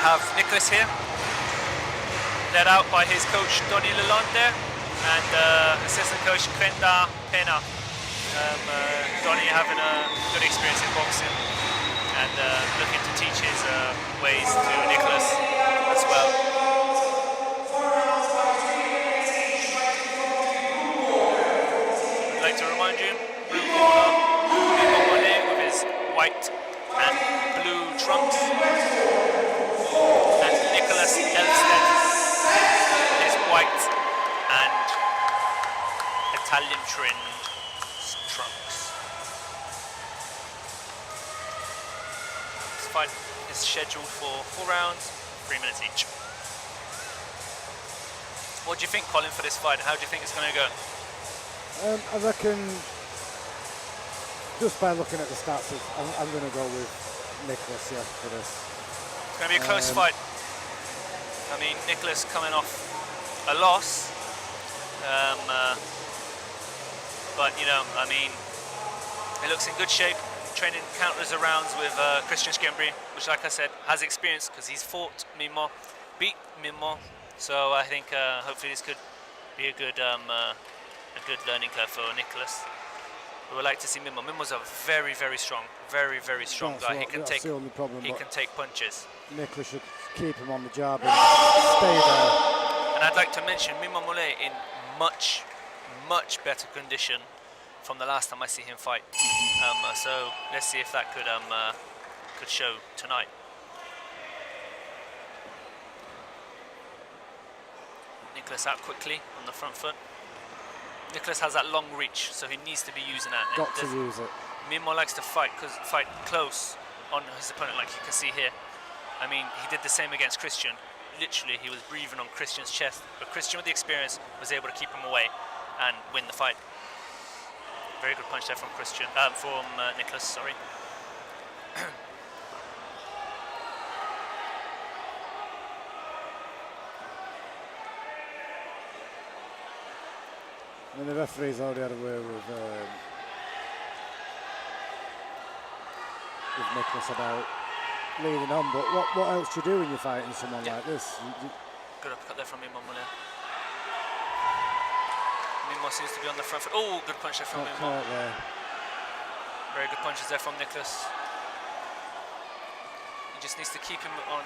have Niclas here, led out by his coach Donny Lalonde and assistant coach Quenda Pena. Donny having a good experience in boxing and looking to teach his ways to Niclas as well. I'd like to remind you, blue corner, Mimmo with his white and blue trunks, and Niclas Elfstedt, his white and Italian trimmed trunks. This fight is scheduled for 4 rounds, 3 minutes each. What do you think, Colin, for this fight? How do you think it's going to go? I reckon, just by looking at the stats, I'm going to go with Niclas, yeah, for this. It's going to be a close fight. I mean, Niclas coming off a loss, but you know, I mean, he looks in good shape, training countless of rounds with Christian Skembri, which, like I said, has experience because he's fought Mimmo, beat Mimmo. So I think hopefully this could be a good learning curve for Niclas. We would like to see Mimmo. Mimmo's a very strong guy. He can take punches. Niclas should keep him on the jab and stay there. And I'd like to mention Mimmo Mule in much better condition from the last time I see him fight. So let's see if that could show tonight. Niclas out quickly on the front foot. Niclas has that long reach, so he needs to be using that. Got to use it. Mimmo likes to fight close on his opponent, like you can see here. I mean, he did the same against Christian. Literally, he was breathing on Christian's chest, but Christian, with the experience, was able to keep him away and win the fight. Very good punch there from Niclas. Sorry. I mean, the referee's already had a way with Niclas about leading on, but what else do you do when you're fighting someone like this? Good uppercut there from Mimmo Mule. Mimmo seems to be on the front foot. Oh, good punch there from Mimmo. Very good punches there from Niclas. He just needs to keep him on,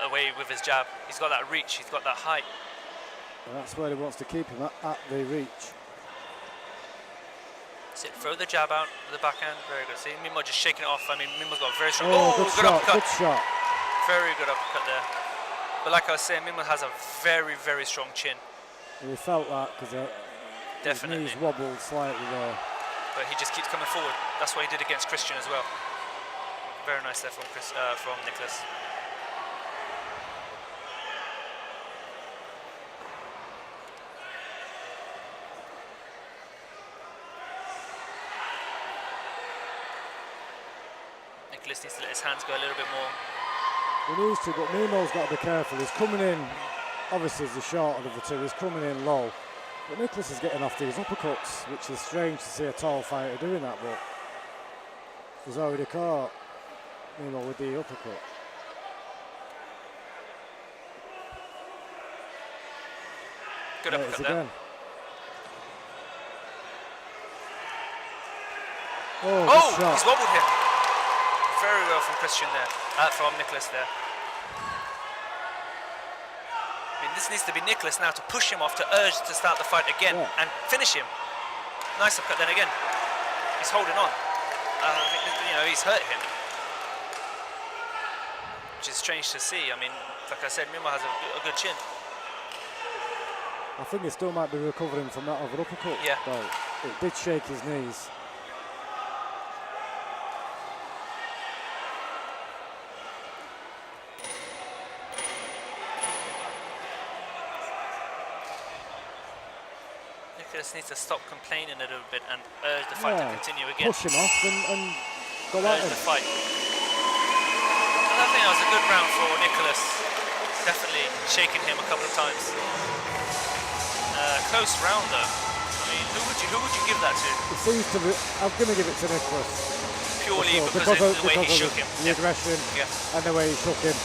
away with his jab. He's got that reach. He's got that height. And that's where he wants to keep him at the reach. Throw the jab out with the backhand. Very good. See, Mimmo just shaking it off. I mean, Mimmo's got a very strong. Good uppercut. Good shot. Very good uppercut there. But like I was saying, Mimmo has a very strong chin. We felt that because his knees wobbled slightly there. But he just keeps coming forward. That's what he did against Christian as well. Very nice there from Niclas. Niclas needs to let his hands go a little bit more. He needs to, but Mimmo's got to be careful. He's coming in, obviously he's the shorter of the two, he's coming in low. But Niclas is getting off these uppercuts, which is strange to see a tall fighter doing that, but he's already caught Mimmo with the uppercut. Good uppercut there. Oh, he's wobbled him. Very well from Christian there, from Niclas there. I mean, this needs to be Niclas now to push him off, to urge to start the fight again and finish him. Nice uppercut then again. He's holding on. He's hurt him. Which is strange to see. I mean, like I said, Mimmo has a good chin. I think he still might be recovering from that other uppercut. Yeah. But it did shake his knees. Niclas needs to stop complaining a little bit and urge the fight to continue again. Push him off and go at the fight. I think that was a good round for Niclas. Definitely shaking him a couple of times. Close round though. I mean, who would you give that to? It seems to be. I'm going to give it to Niclas. purely because of the way he shook him. The aggression Yeah. and the way he shook him.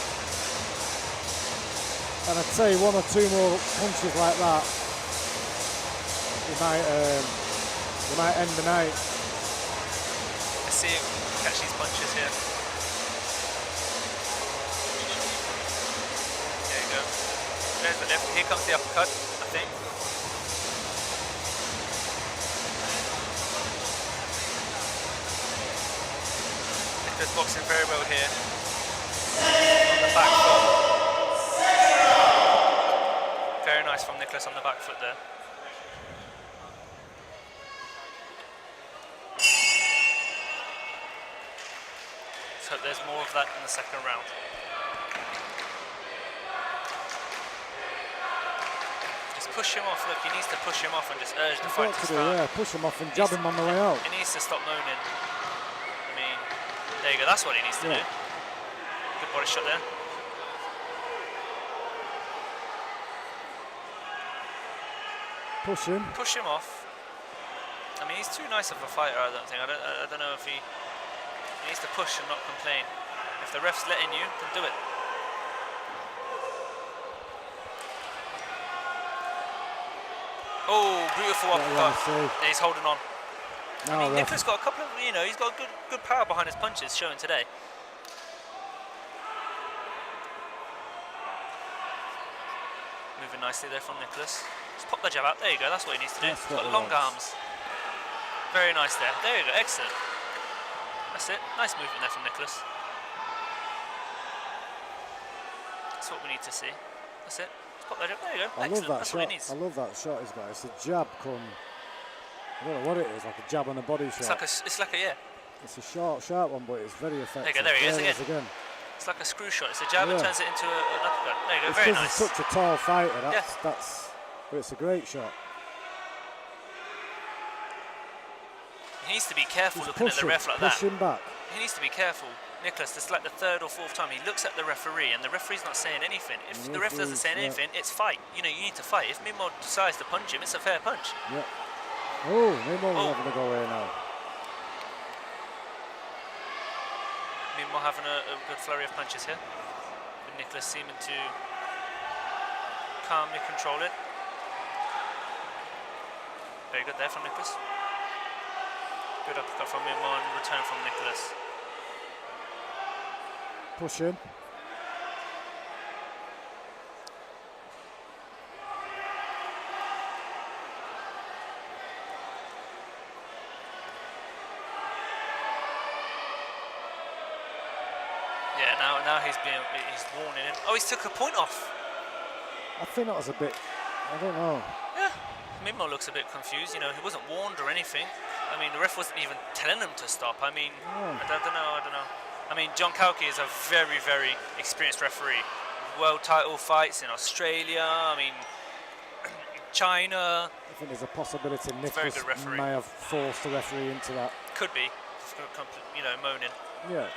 And I'd say one or two more punches like that, he might end the night. Let's see him catch these punches here. There you go. There's the left. Here comes the uppercut, I think. Niclas boxing very well here. On the back foot. Very nice from Niclas on the back foot there. Let's hope there's more of that in the second round. Just push him off. Look, he needs to push him off and just urge the fight to start. Yeah, push him off and jab him on the way out. He needs to stop moaning. I mean, there you go. That's what he needs to do. Good body shot there. Push him. Push him off. I mean, he's too nice of a fighter, I don't think. I don't know if he needs to push and not complain. If the ref's letting you, then do it. Oh, beautiful uppercut. Yeah, he's holding on. I mean, Niclas got a couple of, he's got good power behind his punches showing today. Moving nicely there from Niclas. Just pop the jab out. There you go. That's what he needs to do. He's got long arms. Very nice there. There you go. Excellent. That's it. Nice movement there from Niclas. That's what we need to see. That's it. Just pop that jab. There you go. Excellent. That's what he needs. I love that shot he's got. It's a jab come. I don't know what it is. Like a jab on a body shot. It's like a yeah. It's a sharp one, but it's very effective. There you go. There he is again. It's like a screw shot. It's a jab and turns it into an uppercut. There you go. Very nice. He's such a tall fighter. But it's a great shot. He needs to be careful looking at the ref like that. Push him back. He needs to be careful. Niclas, this is like the third or fourth time he looks at the referee and the referee's not saying anything. If the ref doesn't say anything, it's fight. You need to fight. If Mimmo decides to punch him, it's a fair punch. Yeah. Oh, Mimmo's having to go away now. Mimmo having a good flurry of punches here. With Niclas seeming to calmly control it. Very good there from Niclas. Good uppercut from Mimmo and return from Niclas. Push him. Yeah, now he's warning him. Oh, he's took a point off. I think that was a bit, I don't know. Yeah, Mimmo looks a bit confused. He wasn't warned or anything. I mean, the ref wasn't even telling him to stop. I mean, I don't know. I mean, John Kauke is a very, very experienced referee. World title fights in Australia, I mean, China. I think there's a possibility Niclas may have forced the referee into that. Could be, moaning. Yeah.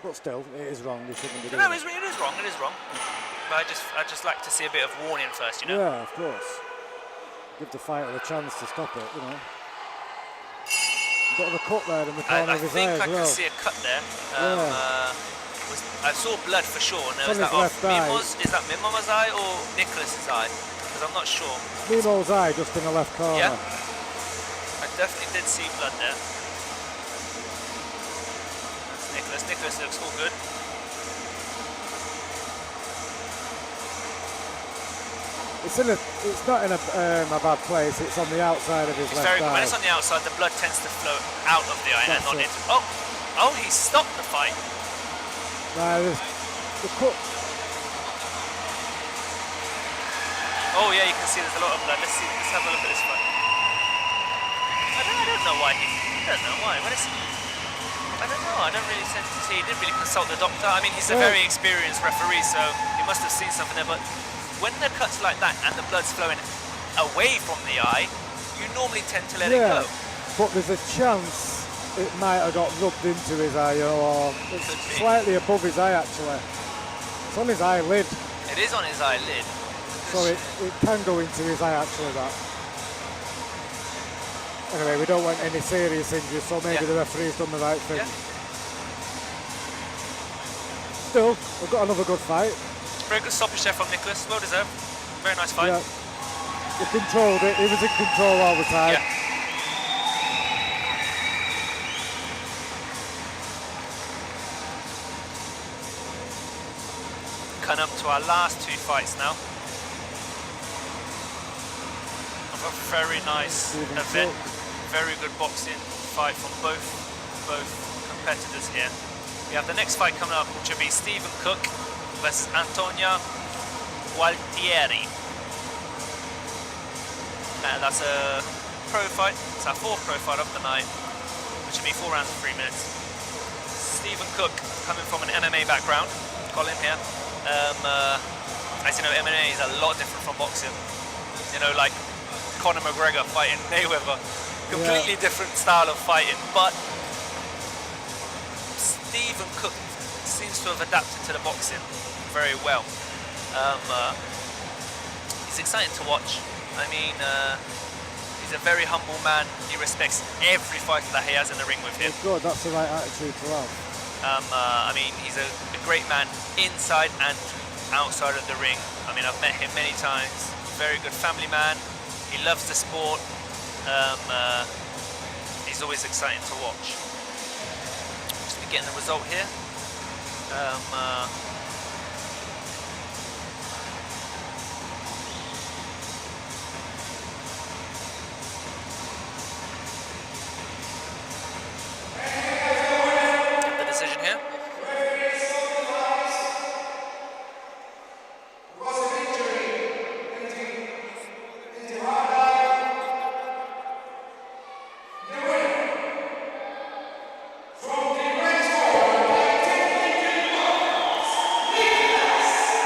But still, it is wrong. They shouldn't be doing it. It is wrong. It is wrong. But I just like to see a bit of warning first, Yeah, of course. Give the fighter a chance to stop it, Bit of a cut there in the corner of his eye as well. I think I can see a cut there. I saw blood for sure. And is that Mimmo's eye or Niclas's eye? Because I'm not sure. Mimmo's eye just in the left corner. Yeah. I definitely did see blood there. That's Niclas looks all good. It's not in a bad place. It's on the outside of his left eye. When it's on the outside, the blood tends to flow out of the eye and not into. Oh, he stopped the fight. No, the cut. Oh yeah, you can see there's a lot of blood. Let's have a look at this fight. I don't know why. I don't know. I don't really sense to see. He didn't really consult the doctor. I mean, he's a very experienced referee, so he must have seen something there. But when the cut's like that and the blood's flowing away from the eye, you normally tend to let it go. But there's a chance it might have got rubbed into his eye, or it's slightly above his eye actually. It's on his eyelid. It is on his eyelid. So it can go into his eye actually, that. Anyway, we don't want any serious injuries, so maybe the referee's done the right thing. Yeah. Still, we've got another good fight. Very good stoppage there from Niclas, well deserved. Very nice fight. Yeah. He controlled it, he was in control all the time. Yeah. Coming up to our last two fights now. Of a very nice event. Very good boxing fight from both competitors here. We have the next fight coming up, which will be Stephen Cook versus Antonia Gualtieri. And that's a pro fight. It's our fourth pro fight of the night, which will be 4 rounds of 3 minutes. Stephen Cook, coming from an MMA background, call him here. As you know, MMA is a lot different from boxing. You know, like Conor McGregor fighting Mayweather, completely different style of fighting. But Stephen Cook seems to have adapted to the boxing very well. He's exciting to watch. I mean, he's a very humble man. He respects every fighter that he has in the ring with him. Good, that's the right attitude to have. I mean, he's a great man inside and outside of the ring. I mean, I've met him many times. Very good family man. He loves the sport. He's always exciting to watch. Just getting the result here. The decision here.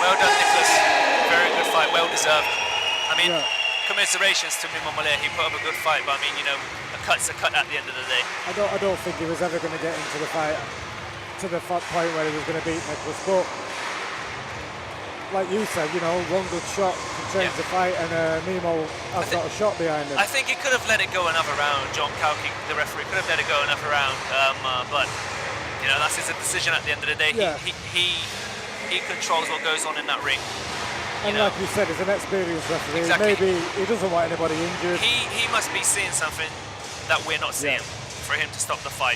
Well done, Niclas. Very good fight, well deserved. I mean, commiserations to Mimmo. He put up a good fight, but I mean, you know, a cut's a cut at the end of the day. I don't think he was ever going to get into the fight to the point where he was going to beat Niclas, but like you said, you know, one good shot can change the fight, and Mimmo has got a shot behind him. I think he could have let it go another round. John Kalki, the referee, could have let it go another round, but you know, that's his decision at the end of the day. Yeah. He controls what goes on in that ring. And like you said, he's an experienced referee. Exactly. Maybe he doesn't want anybody injured. He must be seeing something that we're not seeing for him to stop the fight.